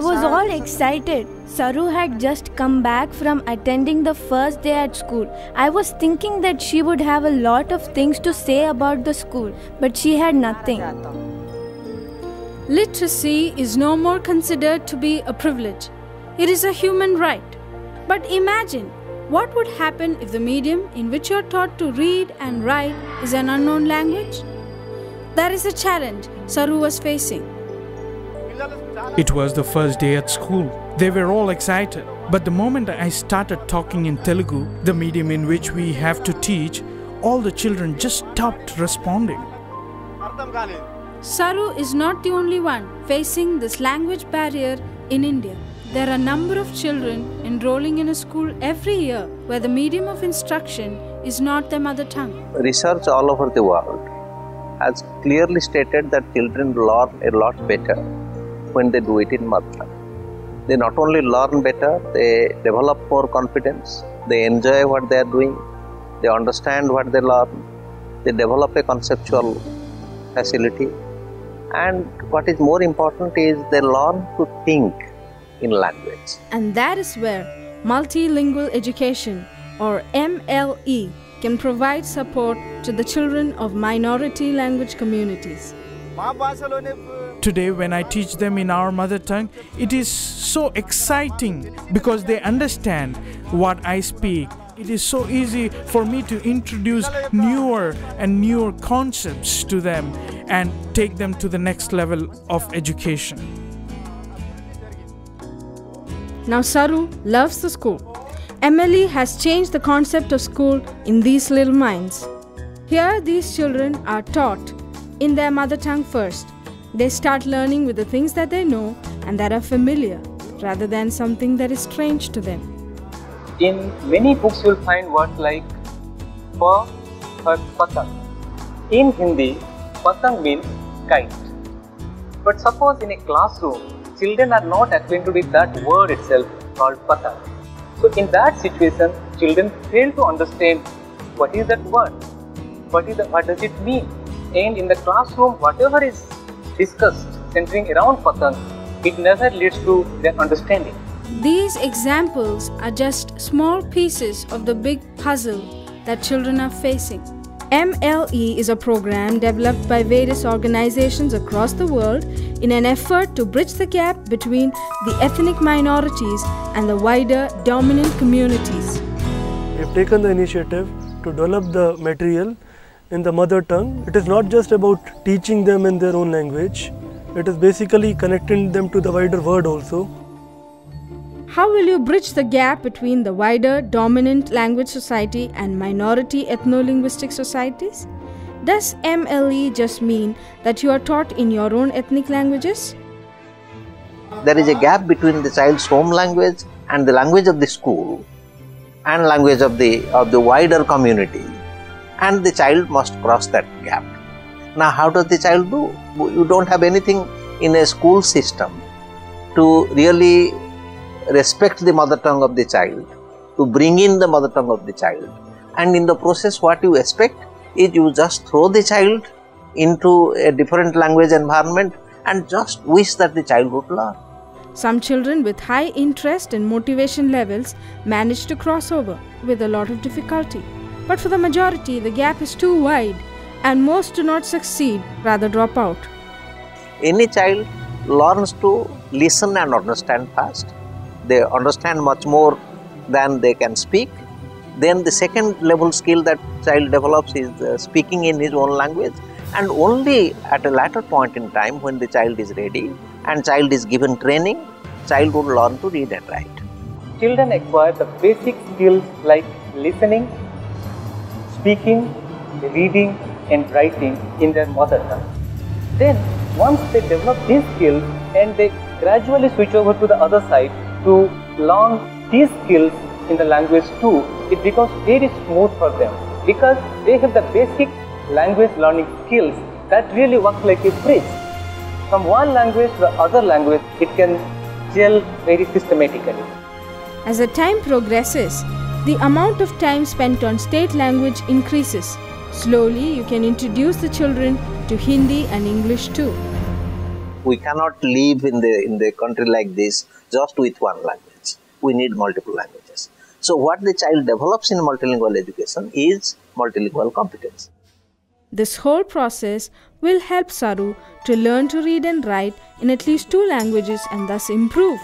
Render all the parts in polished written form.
was all excited. Saru had just come back from attending the first day at school. I was thinking that she would have a lot of things to say about the school, but she had nothing. Literacy is no more considered to be a privilege. It is a human right. But imagine, what would happen if the medium in which you are taught to read and write is an unknown language? That is a challenge Saru was facing. It was the first day at school. They were all excited. But the moment I started talking in Telugu, the medium in which we have to teach, all the children just stopped responding. Saru is not the only one facing this language barrier in India. There are a number of children enrolling in a school every year where the medium of instruction is not their mother tongue. Research all over the world has clearly stated that children learn a lot better when they do it in mother tongue. They not only learn better, they develop more confidence, they enjoy what they are doing, they understand what they learn, they develop a conceptual facility, and what is more important is they learn to think in language. And that is where Multi Lingual Education, or MLE, can provide support to the children of minority language communities. Today, when I teach them in our mother tongue, it is so exciting because they understand what I speak. It is so easy for me to introduce newer and newer concepts to them and take them to the next level of education. Now Saru loves the school. MLE has changed the concept of school in these little minds. Here these children are taught in their mother tongue first. They start learning with the things that they know and that are familiar, rather than something that is strange to them. In many books you will find words like pa, or patang. In Hindi, patang means kite. But suppose in a classroom, children are not acquainted with that word itself called patang. So in that situation, children fail to understand what is that word, what does it mean. And in the classroom, whatever is discussed centering around patang, it never leads to their understanding. These examples are just small pieces of the big puzzle that children are facing. MLE is a program developed by various organizations across the world in an effort to bridge the gap between the ethnic minorities and the wider dominant communities. We have taken the initiative to develop the material in the mother tongue. It is not just about teaching them in their own language, it is basically connecting them to the wider world also. How will you bridge the gap between the wider dominant language society and minority ethno-linguistic societies? Does MLE just mean that you are taught in your own ethnic languages? There is a gap between the child's home language and the language of the school and language of the wider community, and the child must cross that gap. Now how does the child do? You don't have anything in a school system to really respect the mother tongue of the child, to bring in the mother tongue of the child, and in the process what you expect is you just throw the child into a different language environment and just wish that the child would learn. Some children with high interest and motivation levels manage to cross over with a lot of difficulty. But for the majority, the gap is too wide and most do not succeed, rather drop out. Any child learns to listen and understand fast. They understand much more than they can speak. Then the second level skill that child develops is speaking in his own language, and only at a later point in time when the child is ready and child is given training, child would learn to read and write. Children acquire the basic skills like listening, speaking, reading and writing in their mother tongue. Then once they develop these skills and they gradually switch over to the other side to learn these skills in the language too, it becomes very smooth for them because they have the basic language learning skills that really work like a bridge. From one language to the other language, it can gel very systematically. As the time progresses, the amount of time spent on state language increases. Slowly, you can introduce the children to Hindi and English too. We cannot live in the country like this just with one language. We need multiple languages. So what the child develops in multilingual education is multilingual competence. This whole process will help Saru to learn to read and write in at least 2 languages and thus improve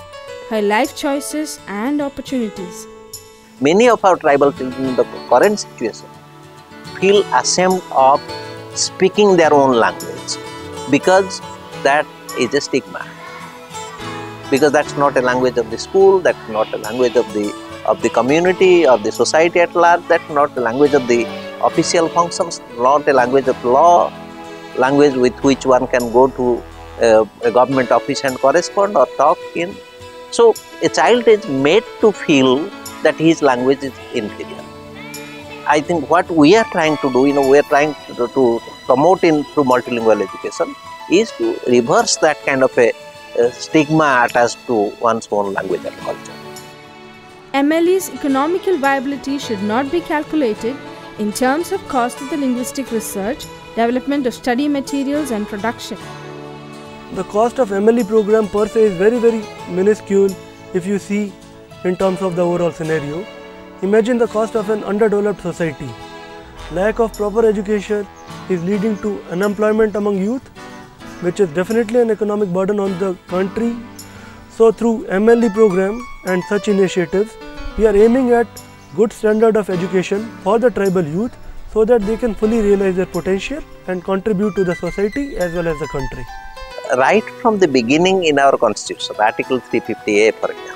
her life choices and opportunities. Many of our tribal children in the current situation feel ashamed of speaking their own language because that is a stigma. Because that's not a language of the school, that's not a language of the community, of the society at large, that's not the language of the official functions, not a language of law, language with which one can go to a government office and correspond or talk in. So a child is made to feel that his language is inferior. I think what we are trying to do, we are trying to promote through multilingual education is to reverse that kind of a stigma attached to one's own language and culture. MLE's economical viability should not be calculated in terms of cost of the linguistic research, development of study materials and production. The cost of MLE program per se is very, very minuscule if you see in terms of the overall scenario. Imagine the cost of an underdeveloped society. Lack of proper education is leading to unemployment among youth, which is definitely an economic burden on the country. So through MLE program and such initiatives, we are aiming at good standard of education for the tribal youth so that they can fully realize their potential and contribute to the society as well as the country. Right from the beginning in our constitution, Article 350A for example,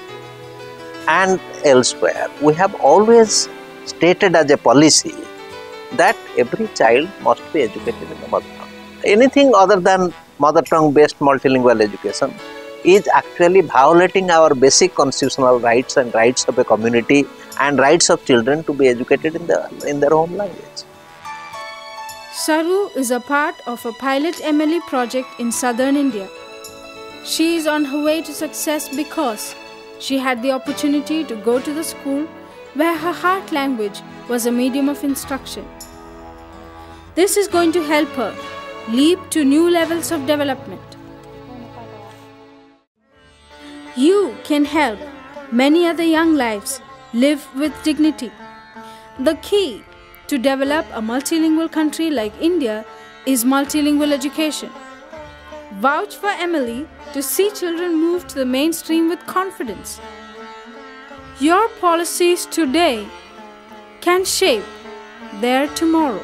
and elsewhere, we have always stated as a policy that every child must be educated in the mother tongue. Anything other than mother tongue based multilingual education is actually violating our basic constitutional rights and rights of a community and rights of children to be educated in their home language. Saru is a part of a pilot MLE project in southern India. She is on her way to success because she had the opportunity to go to the school where her heart language was a medium of instruction. This is going to help her leap to new levels of development. You can help many other young lives live with dignity. The key to develop a multilingual country like India is multilingual education. Vouch for MLE to see children move to the mainstream with confidence. Your policies today can shape their tomorrow.